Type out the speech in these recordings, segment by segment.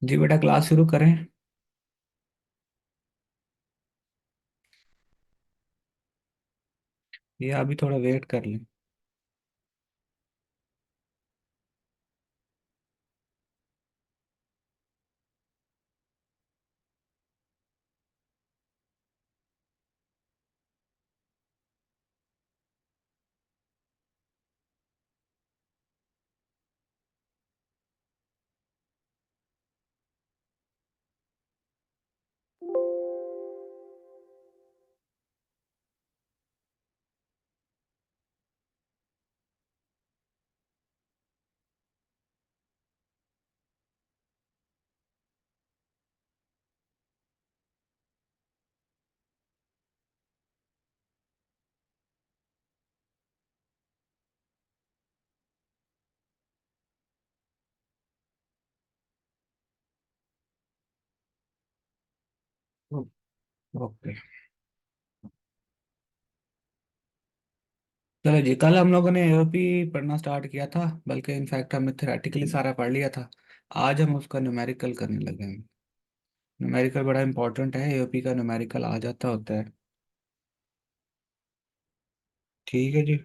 जी बेटा, क्लास शुरू करें। ये अभी थोड़ा वेट कर लें। ओके। चलो जी, कल हम लोगों ने एओपी पढ़ना स्टार्ट किया था, बल्कि इनफैक्ट हमने थ्योरेटिकली सारा पढ़ लिया था। आज हम उसका न्यूमेरिकल करने लगे हैं। न्यूमेरिकल बड़ा इंपॉर्टेंट है, एओपी का न्यूमेरिकल आ जाता होता है। ठीक है जी।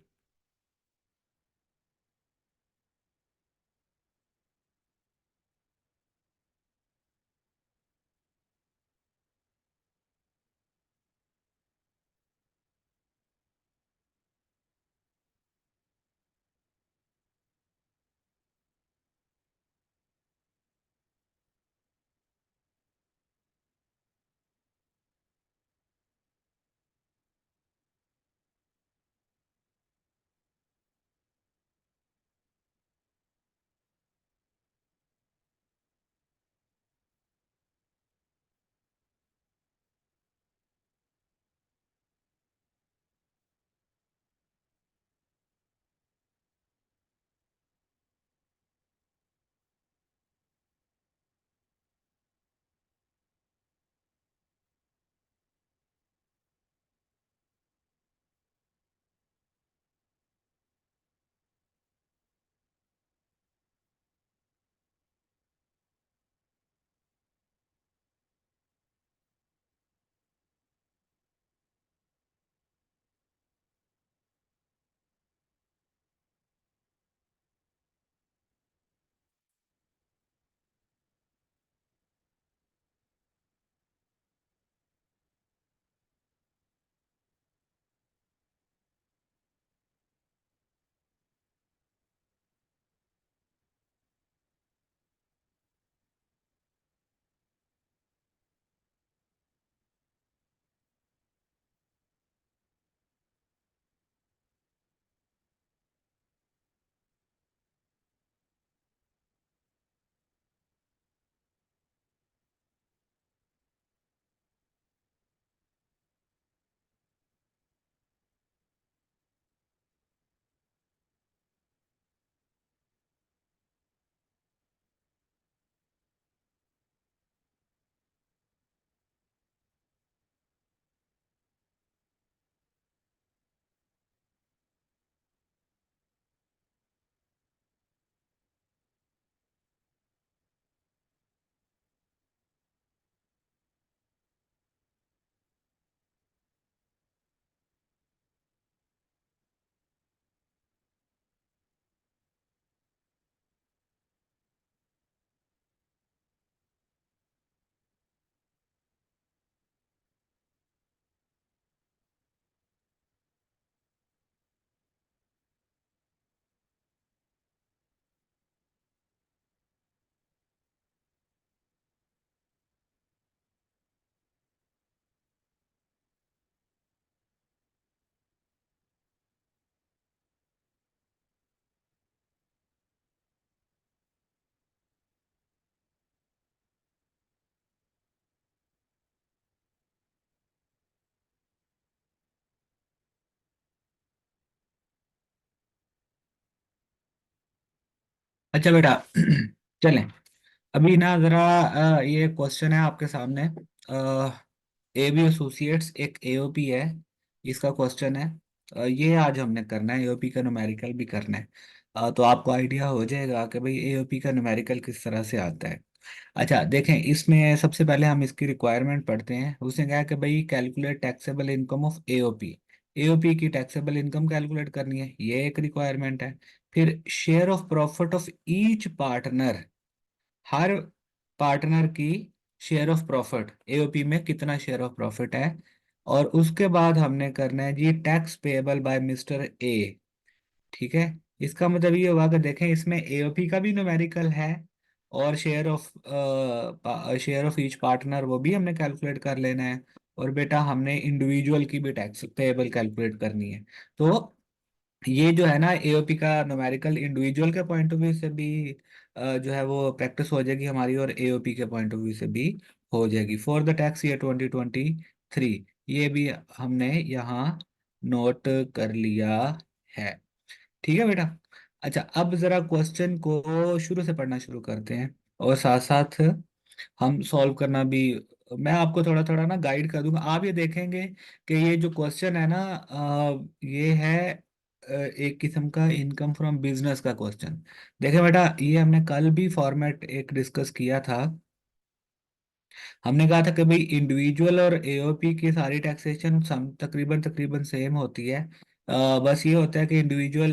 अच्छा बेटा, चलें। अभी ना जरा ये क्वेश्चन है आपके सामने। ए बी एसोसिएट्स एक एओपी है। इसका क्वेश्चन है। ये आज हमने करना है, एओपी का न्यूमेरिकल भी करना है। तो आपको आइडिया हो जाएगा कि भाई एओपी का न्यूमेरिकल किस तरह से आता है। अच्छा देखें, इसमें सबसे पहले हम इसकी रिक्वायरमेंट पढ़ते हैं। उसने कहा कि भाई calculate taxable income of AOP. AOP की टैक्सेबल इनकम कैलकुलेट करनी है, ये एक रिक्वायरमेंट है। फिर share of profit of each partner, her partner की शेयर ऑफ प्रॉफिट, एओपी में कितना शेयर ऑफ प्रॉफिट है। और उसके बाद हमने करना है जी tax payable by mister A. ठीक है, इसका मतलब ये होगा कि देखें इसमें एओपी का भी न्यूमेरिकल है, और शेयर ऑफ ईच पार्टनर वो भी हमने कैलकुलेट कर लेना है। और बेटा हमने इंडिविजुअल की भी टैक्स पेएबल कैलकुलेट करनी है। तो ये जो है ना एओपी का न्यूमेरिकल, इंडिविजुअल के पॉइंट ऑफ व्यू से भी जो है वो प्रैक्टिस हो जाएगी हमारी, और एओपी के पॉइंट ऑफ व्यू से भी हो जाएगी फॉर द टैक्स ईयर 2023। ये भी हमने यहाँ नोट कर लिया है। ठीक है बेटा। अच्छा अब जरा क्वेश्चन को शुरू से पढ़ना शुरू करते हैं, और साथ साथ हम सॉल्व करना भी, मैं आपको थोड़ा थोड़ा ना गाइड कर दूंगा। आप ये देखेंगे कि ये जो क्वेश्चन है ना, ये है एक किस्म का इनकम फ्रॉम बिजनेस का क्वेश्चन। देखें बेटा, ये हमने कल भी फॉर्मेट एक डिस्कस किया था। हमने कहा था कि भाई इंडिविजुअल और एओपी की सारी टैक्सेशन तकरीबन तकरीबन सेम होती है। बस ये होता है कि इंडिविजुअल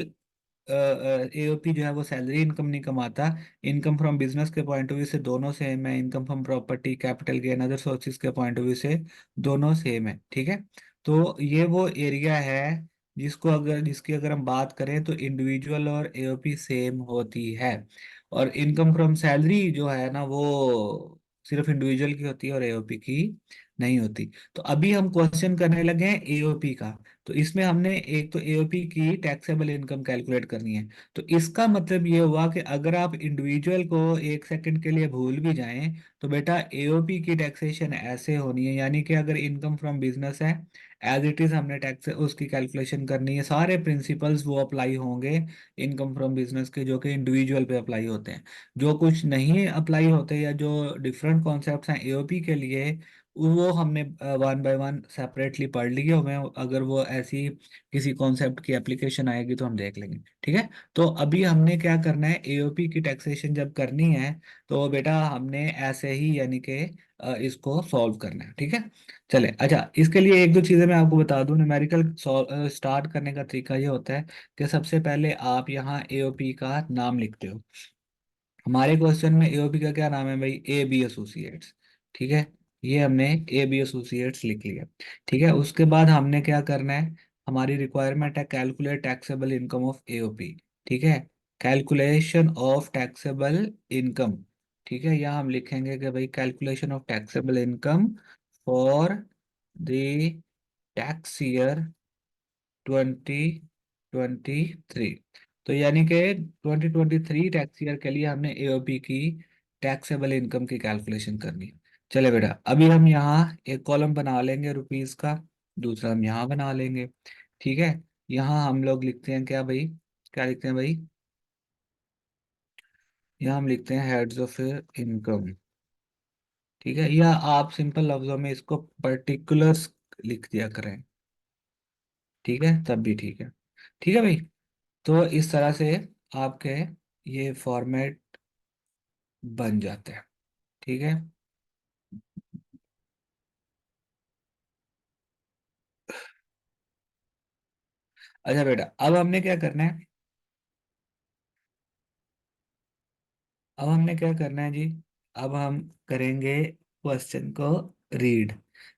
एओपी जो है वो सैलरी इनकम नहीं कमाता। इनकम फ्रॉम बिजनेस के पॉइंट ऑफ व्यू से दोनों सेम है, income from property capital gain other sources के पॉइंट ऑफ व्यू से दोनों सेम है। ठीक है, तो ये वो एरिया है जिसकी अगर हम बात करें तो इंडिविजुअल और एओपी सेम होती है। और इनकम फ्रॉम सैलरी जो है ना वो सिर्फ इंडिविजुअल की होती है और एओपी की नहीं होती। तो अभी हम क्वेश्चन करने लगे हैं एओपी का। तो इसमें हमने एक तो एओपी की टैक्सेबल इनकम कैलकुलेट करनी है। तो इसका मतलब ये हुआ कि अगर आप इंडिविजुअल को एक सेकंड के लिए भूल भी जाएं, तो बेटा एओपी की टैक्सेशन ऐसे होनी है, यानी कि अगर इनकम फ्रॉम बिजनेस है, एज इट इज हमने टैक्स उसकी कैलकुलेशन करनी है। सारे प्रिंसिपल्स वो अप्लाई होंगे इनकम फ्रॉम बिजनेस के जो कि इंडिविजुअल पे अप्लाई होते हैं। जो कुछ नहीं अप्लाई होते या जो डिफरेंट कॉन्सेप्ट्स हैं एओपी के लिए, वो हमने वन बाय वन सेपरेटली पढ़ लिए। हमें अगर वो ऐसी किसी कॉन्सेप्ट की एप्लीकेशन आएगी तो हम देख लेंगे। ठीक है, तो अभी हमने क्या करना है, एओपी की टैक्सेशन जब करनी है तो बेटा हमने ऐसे ही यानी कि इसको सॉल्व करना है। ठीक है, चले। अच्छा इसके लिए एक दो चीज़ें मैं आपको बता दूं। न्यूमेरिकल स्टार्ट करने का तरीका ये होता है कि सबसे पहले आप यहाँ एओपी का नाम लिखते हो। हमारे क्वेश्चन में एओपी का क्या नाम है भाई, ए बी एसोसिएट्स। ठीक है, ये हमने ए बी एसोसिएट्स लिख लिया। ठीक है, उसके बाद हमने क्या करना है, हमारी रिक्वायरमेंट है calculate taxable income of AOP. ठीक है, कैलकुलेशन ऑफ टैक्सेबल इनकम। ठीक है, यहाँ हम लिखेंगे कि भाई calculation of taxable income for the tax year 2023। तो यानी कि 2023 टैक्स ईयर के लिए हमने एओपी की टैक्सेबल इनकम की कैलकुलेशन करनी है। चले बेटा, अभी हम यहाँ एक कॉलम बना लेंगे रुपीस का, दूसरा हम यहाँ बना लेंगे। ठीक है, यहाँ हम लोग लिखते हैं क्या भाई, क्या लिखते हैं भाई, यहाँ हम लिखते हैं हेड्स ऑफ इनकम। ठीक है, या आप सिंपल लफ्जों में इसको पर्टिकुलर्स लिख दिया करें। ठीक है, तब भी ठीक है। ठीक है भाई, तो इस तरह से आपके ये फॉर्मेट बन जाते हैं। ठीक है। अच्छा बेटा, अब हमने क्या करना है, अब हमने क्या करना है जी, अब हम करेंगे क्वेश्चन को रीड।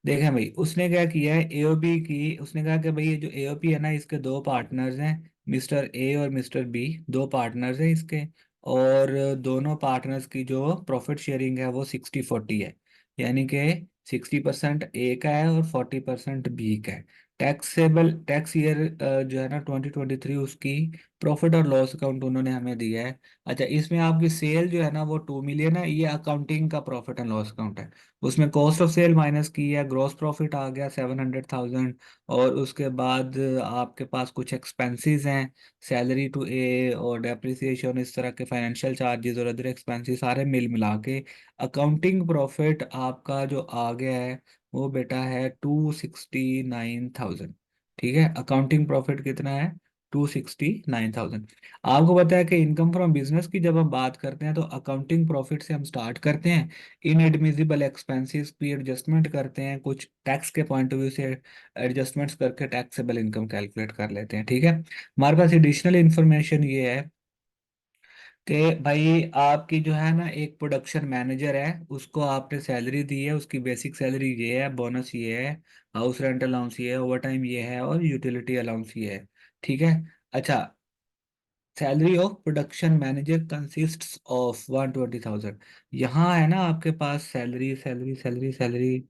देखें भाई उसने क्या किया है, एओपी की उसने कहा कि भाई ये जो एओपी है ना इसके दो पार्टनर्स हैं, मिस्टर ए और मिस्टर बी, दो पार्टनर्स हैं इसके। और दोनों पार्टनर्स की जो प्रॉफिट शेयरिंग है वो 60-40 है, यानी कि 60% ए का है और 40% बी का है। टैक्सेबल टैक्स ईयर जो है ना 2023 उसकी प्रॉफिट और लॉस अकाउंट उन्होंने हमें दिया है। अच्छा इसमें आपकी सेल जो है ना वो 2 मिलियन है, ये अकाउंटिंग का प्रॉफिट एंड लॉस अकाउंट है। उसमें कॉस्ट ऑफ सेल माइनस की है, ग्रॉस प्रॉफिट आ गया 700,000। और उसके बाद आपके पास कुछ एक्सपेंसेस हैं, सैलरी टू ए और डेप्रिसिएशन, इस तरह के फाइनेंशियल चार्जेस और अदर एक्सपेंसेस सारे मिल मिला के अकाउंटिंग प्रॉफिट आपका जो आ गया है वो बेटा है 269,000। ठीक है, अकाउंटिंग प्रॉफिट कितना है, 269,000। आपको पता है कि इनकम फ्रॉम बिजनेस की जब हम बात करते हैं तो अकाउंटिंग प्रॉफिट से हम स्टार्ट करते हैं, इन एडमिसिबल एक्सपेंसेस की एडजस्टमेंट करते हैं, कुछ टैक्स के पॉइंट ऑफ व्यू से एडजस्टमेंट्स करके टैक्सेबल इनकम कैलकुलेट कर लेते हैं। ठीक है, हमारे पास एडिशनल इंफॉर्मेशन ये है कि भाई आपकी जो है ना एक प्रोडक्शन मैनेजर है, उसको आपने सैलरी दी है, उसकी बेसिक सैलरी ये है, बोनस ये है, हाउस रेंट अलाउंस ये है, ओवर टाइम ये है, और यूटिलिटी अलाउंस ये है। ठीक है। अच्छा, salary of production manager consists of 120,000। यहाँ है ना आपके पास salary salary salary salary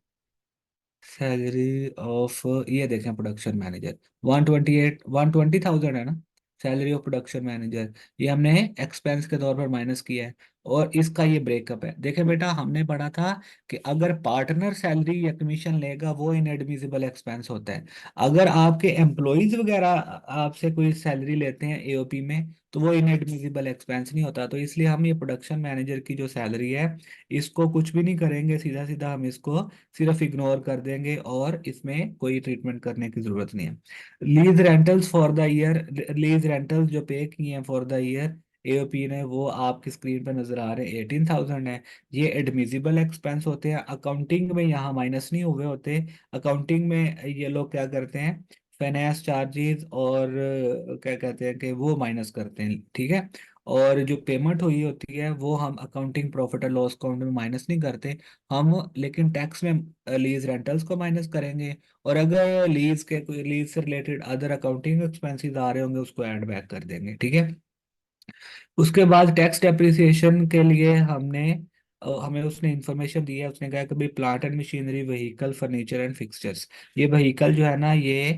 salary of, ये देखें प्रोडक्शन मैनेजर 120,000 है ना, सैलरी ऑफ प्रोडक्शन मैनेजर। ये हमने एक्सपेंस के तौर पर माइनस किया है, और इसका ये ब्रेकअप है। देखें बेटा, हमने पढ़ा था कि अगर पार्टनर सैलरी या कमीशन लेगा वो इनएडमिसिबल एक्सपेंस होता है। अगर आपके एम्प्लॉयज वगैरह आपसे कोई सैलरी लेते हैं एओपी में, तो वो इनएडमिसिबल एक्सपेंस नहीं होता। तो इसलिए हम ये प्रोडक्शन मैनेजर की जो सैलरी है, इसको कुछ भी नहीं करेंगे, सीधा सीधा हम इसको सिर्फ इग्नोर कर देंगे, और इसमें कोई ट्रीटमेंट करने की जरूरत नहीं है। Lease rentals for the year, lease rentals जो पे किए हैं फॉर द ईयर एओपी ने, वो आपकी स्क्रीन पर नजर आ रहे हैं, 18,000 है। ये एडमिसिबल एक्सपेंस होते हैं, अकाउंटिंग में यहाँ माइनस नहीं हुए होते। अकाउंटिंग में ये लोग क्या करते हैं, फाइनेंस चार्जेस और क्या कहते हैं कि वो माइनस करते हैं। ठीक है, और जो पेमेंट हुई होती है वो हम अकाउंटिंग प्रॉफिट और लॉस अकाउंट में माइनस नहीं करते हम, लेकिन टैक्स में लीज रेंटल्स को माइनस करेंगे। और अगर लीज के कोई लीज से रिलेटेड अदर अकाउंटिंग एक्सपेंसेस आ रहे होंगे, उसको ऐड बैक कर देंगे। ठीक है। उसके बाद टैक्स डेप्रिसिएशन के लिए हमें उसने इंफॉर्मेशन दी है। उसने कहा कि भाई plant and machinery, vehicle, furniture and fixtures, ये व्हीकल जो है ना, ये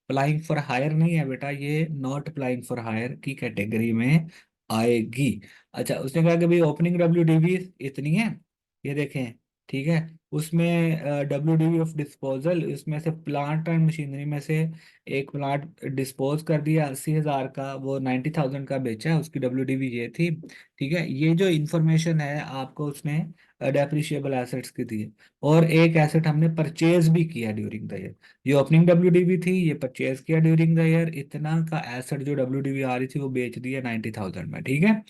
अप्लाइंग फॉर हायर नहीं है बेटा, ये नॉट अप्लाइंग फॉर हायर की कैटेगरी में आएगी। अच्छा, उसने कहा कि भाई ओपनिंग डब्ल्यूडीवी इतनी है, ये देखें। ठीक है, उसमें डब्ल्यूडीवी ऑफ डिस्पोजल, इसमें से प्लांट एंड मशीनरी में से एक प्लांट डिस्पोज कर दिया 80,000 का, वो 90,000 का बेचा है, उसकी डब्ल्यूडीवी ये थी। ठीक है, ये जो इंफॉर्मेशन है आपको उसने डेप्रिशिएबल एसेट्स की दी है। और एक एसेट हमने परचेज भी किया ड्यूरिंग द ईयर, ये ओपनिंग डब्ल्यूडीवी थी, ये परचेज किया ड्यूरिंग द ईयर, इतना का एसेट जो डब्ल्यूडीवी आ रही थी वो बेच दिया 90,000 में। ठीक है।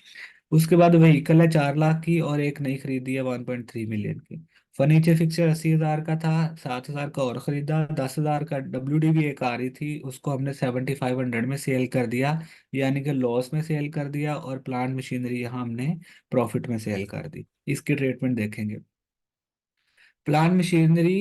उसके बाद व्हीकल है 4 लाख की, और एक नई खरीदी है 1.3 मिलियन की। फर्नीचर फिक्सर 80,000 का था, 7,000 का और खरीदा। 10,000 का डब्ल्यूडीवी एक आ रही थी, उसको हमने 7,500 में सेल कर दिया, यानी कि लॉस में सेल कर दिया। और प्लांट मशीनरी यहाँ हमने प्रॉफिट में सेल कर दी। इसकी ट्रीटमेंट देखेंगे। Plant machinery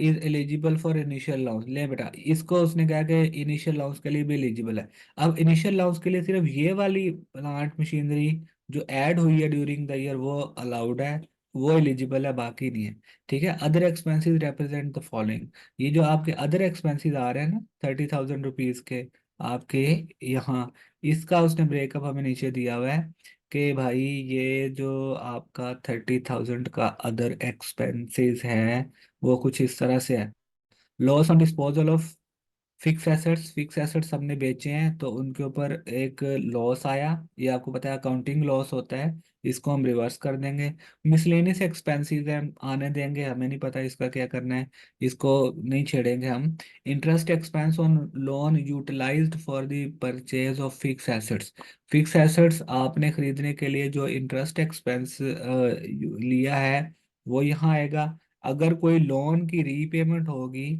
is eligible for initial launch, ले बेटा, इसको उसने कहा कि इनिशियल लॉन्च के लिए भी एलिजिबल है। अब इनिशियल लॉन्च के लिए सिर्फ ये वाली प्लांट मशीनरी जो ऐड हुई है ड्यूरिंग द ईयर वो अलाउड है, वो एलिजिबल है, बाकी नहीं है। ठीक है। Other expenses represent the following, ये जो आपके अदर एक्सपेंसेस आ रहे हैं ना 30,000 रुपीज के आपके यहाँ, इसका उसने ब्रेकअप हमें नीचे दिया हुआ है कि भाई ये जो आपका 30,000 का अदर एक्सपेंसेस है, वो कुछ इस तरह से है। Loss on disposal of fix assets हमने बेचे हैं, तो उनके ऊपर एक लॉस आया, ये आपको पता है अकाउंटिंग लॉस होता है, इसको हम रिवर्स कर देंगे। मिसलेनियस एक्सपेंसेस हम आने देंगे, हमें नहीं पता इसका क्या करना है, इसको नहीं छेड़ेंगे हम। Interest expense on loan utilized for the purchase of fix assets, fix assets आपने खरीदने के लिए जो इंटरेस्ट एक्सपेंस लिया है वो यहाँ आएगा। अगर कोई लोन की रीपेमेंट होगी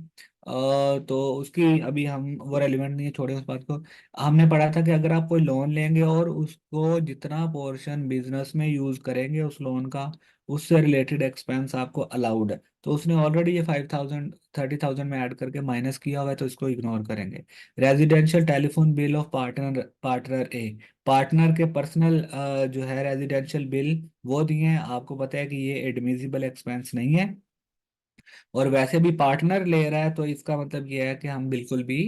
तो उसकी अभी हम वो रेलिवेंट नहीं है, छोड़े उस बात को। हमने पढ़ा था कि अगर आप कोई लोन लेंगे और उसको जितना पोर्शन बिजनेस में यूज करेंगे उस लोन का, उससे रिलेटेड एक्सपेंस आपको अलाउड है। तो उसने ऑलरेडी ये 5,000 30,000 में ऐड करके माइनस किया हुआ है, तो इसको इग्नोर करेंगे। Residential telephone bill of partner A, partner के पर्सनल जो है रेजिडेंशियल बिल वो दिए हैं, आपको पता है कि ये एडमिसिबल एक्सपेंस नहीं है, और वैसे भी पार्टनर ले रहा है, तो इसका मतलब ये है कि हम बिल्कुल भी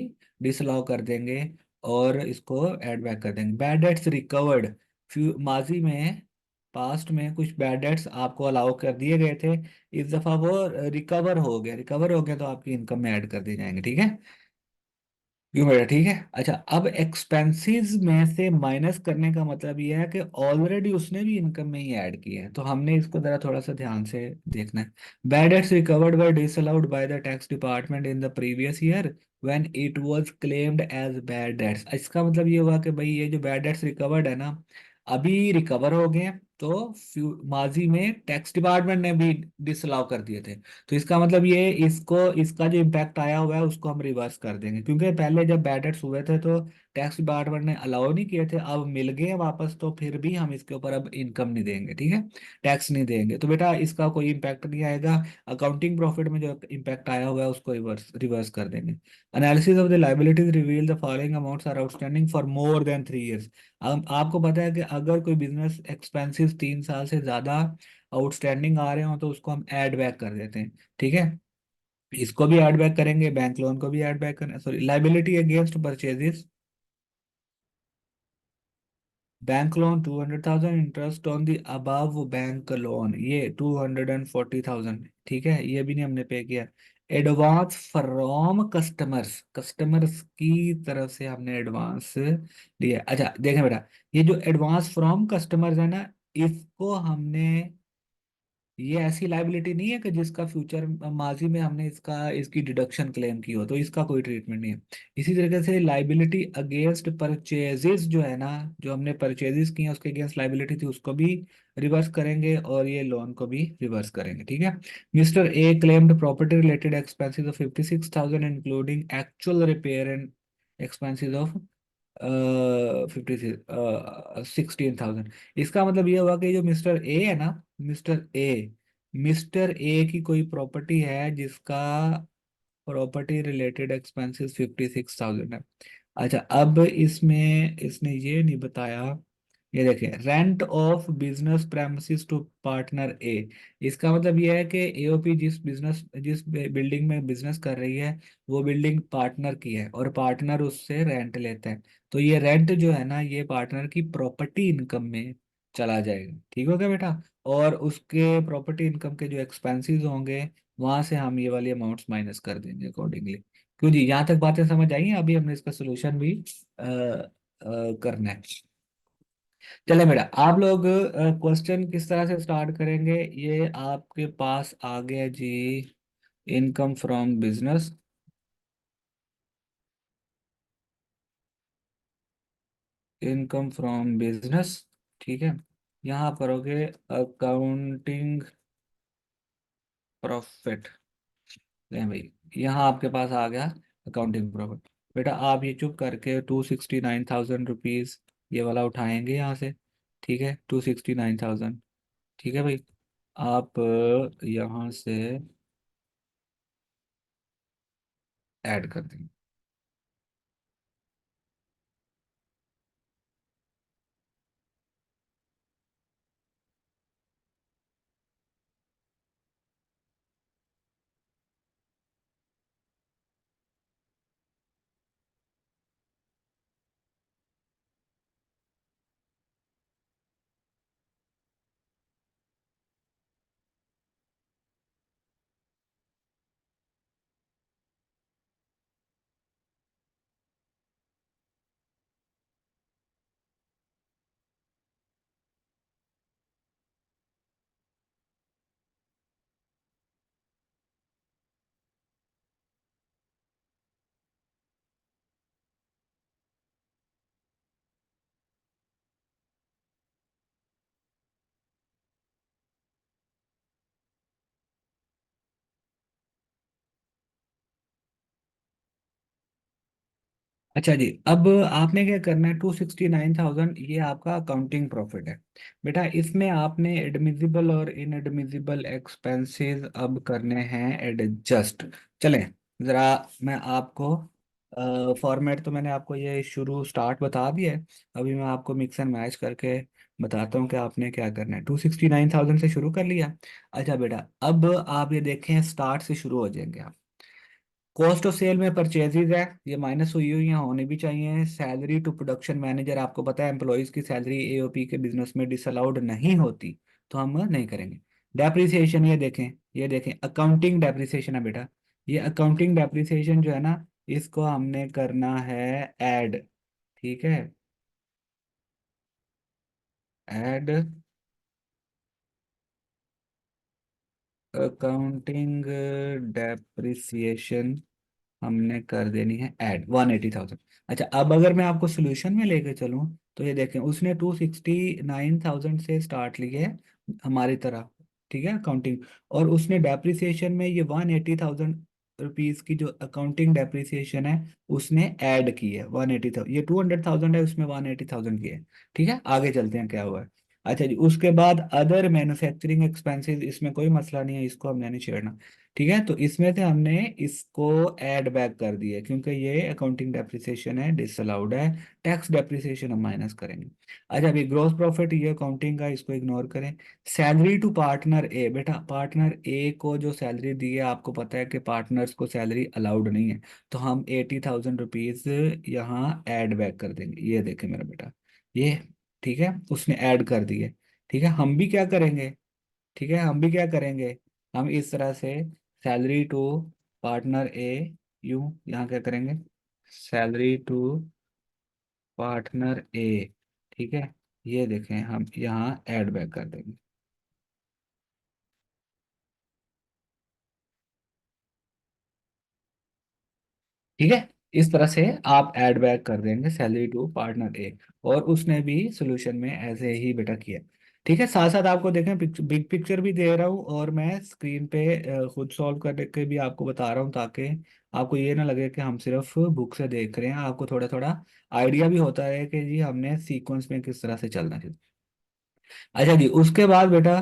डिसअलाउ कर देंगे और इसको ऐड बैक कर देंगे। बैड डेट्स रिकवर्ड, माजी में पास्ट में कुछ बैड डेट्स आपको अलाउ कर दिए गए थे, इस दफा वो रिकवर हो गए, तो आपकी इनकम में ऐड कर दिए जाएंगे। ठीक है। क्यों बेटा, ठीक है। अच्छा, अब एक्सपेंसेस में से माइनस करने का मतलब ये है कि ऑलरेडी उसने भी इनकम में ही ऐड किया है, तो हमने इसको जरा थोड़ा सा ध्यान से देखना है। Bad debts recovered by disallowed by the tax department in the previous year when it was claimed as bad debts. इसका मतलब ये हुआ कि भाई ये जो बैड डेट्स रिकवर्ड है ना, अभी रिकवर हो गए हैं, तो माजी में टैक्स डिपार्टमेंट ने भी डिसअलाउ कर दिए थे। तो इसका मतलब ये, इसको इसका जो इम्पैक्ट आया हुआ है उसको हम रिवर्स कर देंगे, क्योंकि पहले जब बैड डेट्स हुए थे तो टैक्स डिपार्टमेंट ने अलाउ नहीं किए थे, अब मिल गए हैं वापस, तो फिर भी हम इसके ऊपर अब इनकम नहीं देंगे, ठीक है, टैक्स नहीं देंगे, तो बेटा इसका कोई इम्पैक्ट नहीं आएगा। अकाउंटिंग प्रॉफिट में जो इम्पैक्ट आया हुआ है उसको रिवर्स रिवर्स कर देंगे। Analysis of the liabilities reveal the following amounts are outstanding for more than 3 years. अब आपको पता है कि अगर कोई बिजनेस एक्सपेंसेस 3 साल से ज्यादा आउटस्टैंडिंग आ रहे हो तो उसको हम ऐड बैक कर देते हैं, ठीक है। इसको भी ऐड बैक करेंगे, बैंक लोन को भी ऐड बैक करें, sorry, liability against purchases, bank loan 200,000, interest on the above bank loan ये 240,000, ठीक है, ये भी नहीं हमने पे किया। एडवांस फ्रॉम कस्टमर्स, कस्टमर्स की तरफ से हमने एडवांस लिया। अच्छा देखें बेटा, ये जो एडवांस फ्रॉम कस्टमर्स है ना, इसको हमने, ये ऐसी लाइबिलिटी नहीं है कि जिसका फ्यूचर माजी में हमने इसका इसकी डिडक्शन क्लेम की हो, तो इसका कोई ट्रीटमेंट नहीं है। इसी तरीके से लाइबिलिटी अगेंस्ट परचेजेस जो है ना, जो हमने परचेजेस किए हैं उसके अगेंस्ट लाइबिलिटी थी, उसको भी रिवर्स करेंगे, और ये लोन को भी रिवर्स करेंगे, ठीक है। Mister A claimed property related expenses of 56,000 including actual repair and expenses of 16,000। इसका मतलब ये हुआ कि जो मिस्टर ए है ना, मिस्टर ए की कोई प्रॉपर्टी है जिसका प्रॉपर्टी रिलेटेड एक्सपेंसेस 56,000 है। अच्छा, अब इसमें इसने ये नहीं बताया, ये देखें, rent of business premises to partner A. इसका मतलब ये है कि एओपी जिस बिल्डिंग में बिजनेस कर रही है, वो बिल्डिंग पार्टनर की है और पार्टनर उससे रेंट लेता है, तो ये रेंट जो है ना, ये पार्टनर की प्रॉपर्टी इनकम में चला जाएगा, ठीक हो गया बेटा। और उसके प्रॉपर्टी इनकम के जो एक्सपेंसेस होंगे, वहां से हम ये वाली अमाउंट्स माइनस कर देंगे अकॉर्डिंगली। क्यों जी, यहाँ तक बातें समझ आई हैं? अभी हमने इसका सोल्यूशन भी करना है। चले बेटा, आप लोग क्वेश्चन किस तरह से स्टार्ट करेंगे, ये आपके पास आ गया जी। Income from business, income from business, ठीक है। यहाँ करोगे अकाउंटिंग प्रॉफिट, ले भाई, यहाँ आपके पास आ गया अकाउंटिंग प्रॉफिट। बेटा आप ये चुप करके 269,000 रुपीज ये वाला उठाएंगे यहाँ से, ठीक है, 269,000, ठीक है भाई। आप यहाँ से ऐड कर देंगे। अच्छा जी, अब आपने क्या करना है, 269,000 ये आपका अकाउंटिंग प्रॉफिट है। बेटा इसमें आपने एडमिजिबल और इनएडमिजिबल एक्सपेंसेस अब करने हैं एडजस्ट। चलें, ज़रा मैं आपको फॉर्मेट तो मैंने आपको ये शुरू स्टार्ट बता दिया है, अभी मैं आपको मिक्स एंड मैच करके बताता हूँ कि आपने क्या करना है। 269,000 से शुरू कर लिया। अच्छा बेटा, अब आप ये देखें, स्टार्ट से शुरू हो जाएंगे आप। कॉस्ट ऑफ सेल में परचेजेज है, ये माइनस हुई हुई यहाँ होनी भी चाहिए। सैलरी टू प्रोडक्शन मैनेजर, आपको पता है एम्प्लॉयज की सैलरी एओपी के बिजनेस में डिसअलाउड नहीं होती, तो हम नहीं करेंगे। डेप्रिसिएशन, ये देखें, ये देखें, अकाउंटिंग डेप्रिसिएशन है बेटा, ये अकाउंटिंग डेप्रिसिएशन जो है ना, इसको हमने करना है ऐड। ठीक है, ऐड अकाउंटिंग डेप्रिसिएशन हमने कर देनी है ऐड 180,000। अच्छा, अब अगर मैं आपको सोल्यूशन में लेके चलूं तो ये देखें, उसने 269,000 से स्टार्ट ली है हमारी तरह। ठीक है, अकाउंटिंग। और उसने डेप्रिसिएशन में ये 180,000 रुपीज की जो अकाउंटिंग डेप्रिसिएशन है उसने ऐड की है 180,000। ये 200,000 है, उसमें 180,000 की है। ठीक है, आगे चलते हैं क्या हुआ है। अच्छा जी, उसके बाद अदर मैन्युफैक्चरिंग एक्सपेंसेस, इसमें कोई मसला नहीं है, इसको हमने नहीं छेड़ना। ठीक है, तो इसमें से हमने इसको ऐड बैक कर दिया क्योंकि ये अकाउंटिंग डेप्रिसिएशन है, डिसअलाउड है। टैक्स डेप्रिसिएशन हम माइनस करेंगे। अच्छा, अभी ग्रॉस प्रॉफिट ये अकाउंटिंग का, इसको इग्नोर करें। सैलरी टू पार्टनर ए, बेटा पार्टनर ए को जो सैलरी दी है, आपको पता है कि पार्टनर्स को सैलरी अलाउड नहीं है, तो हम 80,000 रुपीज यहाँ ऐड बैक कर देंगे। ये देखें मेरा बेटा, ये ठीक है, उसने ऐड कर दिए। ठीक है, हम भी क्या करेंगे, ठीक है, हम भी क्या करेंगे, हम इस तरह से salary to partner A, you यहाँ क्या करेंगे, सैलरी टू पार्टनर ए। ठीक है, ये देखें हम यहाँ ऐड बैक कर देंगे। ठीक है, इस तरह से आप ऐड बैक कर देंगे सैलरी टू पार्टनर ए। और उसने भी सोल्यूशन में ऐसे ही बेटा किया। ठीक है, साथ साथ आपको देखें, बिग पिक्चर भी दे रहा हूँ और मैं स्क्रीन पे खुद सॉल्व करके भी आपको बता रहा हूँ, ताकि आपको ये ना लगे कि हम सिर्फ बुक से देख रहे हैं, आपको थोड़ा थोड़ा आइडिया भी होता है कि जी हमने सीक्वेंस में किस तरह से चलना चाहिए। अच्छा जी, उसके बाद बेटा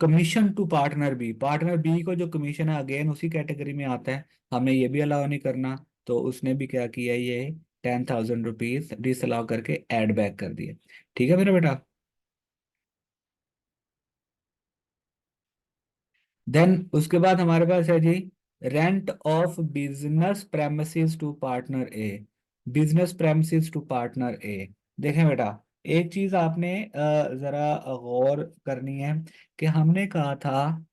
commission to partner B, partner B को जो कमीशन है अगेन उसी कैटेगरी में आता है, हमें ये भी अलाउ नहीं करना। तो उसने भी क्या किया, ये 10,000 रुपीज डिसअलाउ करके ऐड बैक कर दिए। ठीक है मेरा बेटा। देन उसके बाद हमारे पास है जी, rent of business premises to partner A, business premises to partner A. देखें बेटा, एक चीज आपने जरा गौर करनी है कि हमने कहा था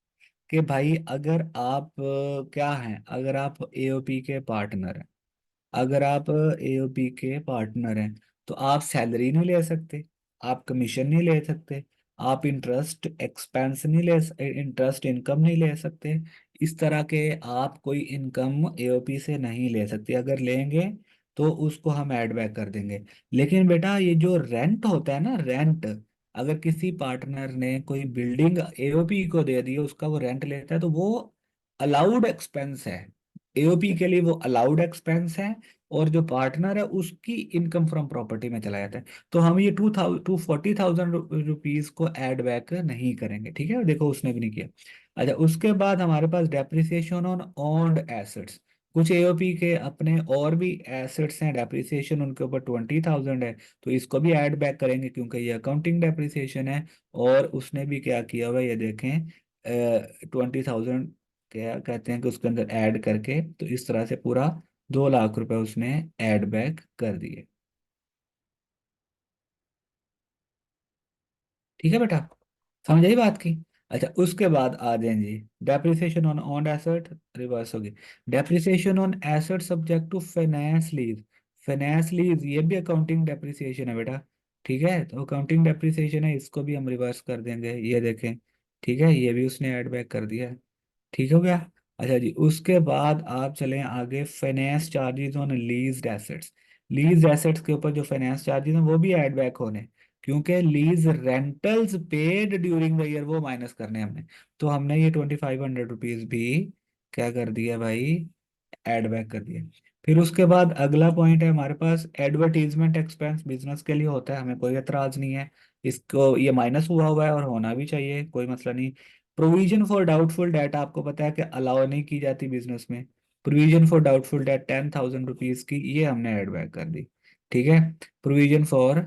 कि भाई अगर आप क्या हैं, अगर आप एओपी के पार्टनर हैं, अगर आप एओपी के पार्टनर हैं तो आप सैलरी नहीं ले सकते, आप कमीशन नहीं ले सकते, आप इंटरेस्ट एक्सपेंस नहीं ले, इंटरेस्ट इनकम नहीं ले सकते। इस तरह के आप कोई इनकम एओपी से नहीं ले सकते, अगर लेंगे तो उसको हम ऐड बैक कर देंगे। लेकिन बेटा ये जो रेंट होता है ना, रेंट, अगर किसी पार्टनर ने कोई बिल्डिंग एओपी को दे दी, उसका वो रेंट लेता है, तो वो अलाउड एक्सपेंस है, एओपी के लिए वो अलाउड एक्सपेंस है। और जो पार्टनर है उसकी इनकम फ्रॉम प्रॉपर्टी में चला जाता है। तो हम ये 240,000 रुपीज को ऐड बैक नहीं करेंगे। ठीक है, देखो उसने भी नहीं किया। अच्छा, उसके बाद हमारे पास डेप्रिसिएशन ऑन ओन्ड एसेट्स, कुछ एओपी के अपने और भी एसेट्स हैं, डेप्रिसिएशन उनके ऊपर 20,000 है, तो इसको भी ऐड बैक करेंगे क्योंकि ये अकाउंटिंग डेप्रिसिएशन है। और उसने भी क्या किया हुआ है, ये देखें, 20,000 क्या कहते हैं कि उसके अंदर ऐड करके, तो इस तरह से पूरा 2 लाख रुपए उसने ऐड बैक कर दिए। ठीक है बेटा, समझ आई बात की। अच्छा, उसके बाद आ जाए जी, depreciation on on asset, reverse होगी। Depreciation on asset subject to finance lease, finance lease ये भी अकाउंटिंग डेप्रिसिएशन है बेटा। ठीक है, तो अकाउंटिंग डेप्रिसिएशन है, इसको भी हम रिवर्स कर देंगे, ये देखें। ठीक है, ये भी उसने ऐड बैक कर दिया है। ठीक हो गया। अच्छा जी, उसके बाद आप चलें आगे, finance charges on leased assets, lease assets के ऊपर जो फाइनेंस चार्जेस हैं वो भी ऐड बैक होने, क्योंकि lease rentals paid during the year वो माइनस करने हैं हमने। तो हमने ये 2,500 रुपीज भी क्या कर दिया भाई, ऐड बैक कर दिया। फिर उसके बाद अगला पॉइंट है हमारे पास, एडवर्टीजमेंट एक्सपेंस बिजनेस के लिए होता है, हमें कोई एतराज नहीं है, इसको ये माइनस हुआ हुआ है और होना भी चाहिए, कोई मसला नहीं। प्रोविजन फॉर डाउटफुल डेट, आपको पता है कि अलाउ नहीं की जाती बिजनेस में, provision for doubtful debt 10,000 rupees की, ये हमने ऐड बैक कर दी। ठीक है, प्रोविजन फॉर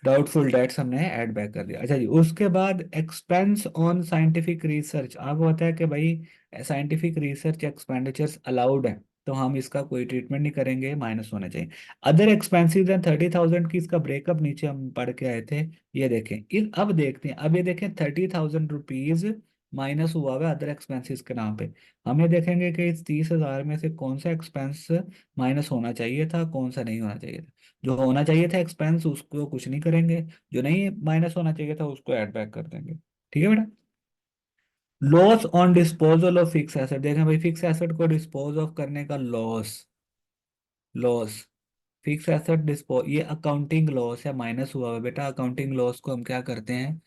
डाउटफुल डेट्स हमने ऐड बैक कर दिया। अच्छा जी, उसके बाद एक्सपेंस ऑन साइंटिफिक रिसर्च, आपको पता है कि भाई साइंटिफिक रिसर्च एक्सपेंडिचर्स अलाउड है, तो हम इसका कोई ट्रीटमेंट नहीं करेंगे, माइनस होना चाहिए। अदर एक्सपेंसिव एंड 30,000 की, इसका ब्रेकअप नीचे हम पढ़ के आए थे, ये देखें। अब देखते हैं, अब ये देखें 30,000 रुपीज माइनस हुआ हुआ है अदर एक्सपेंसेस के नाम पे। हमें देखेंगे कि इस 30,000 में से कौन सा एक्सपेंस माइनस होना चाहिए था, कौन सा नहीं होना चाहिए था। जो होना चाहिए था एक्सपेंस उसको कुछ नहीं करेंगे, जो नहीं माइनस होना चाहिए था उसको ऐड बैक कर देंगे। ठीक है बेटा। Loss on disposal of fix asset, देखें भाई फिक्स एसेट को डिस्पोज ऑफ करने का loss, loss, fix asset dispose, ये अकाउंटिंग लॉस है, माइनस हुआ हुआ बेटा। अकाउंटिंग लॉस को हम क्या करते हैं,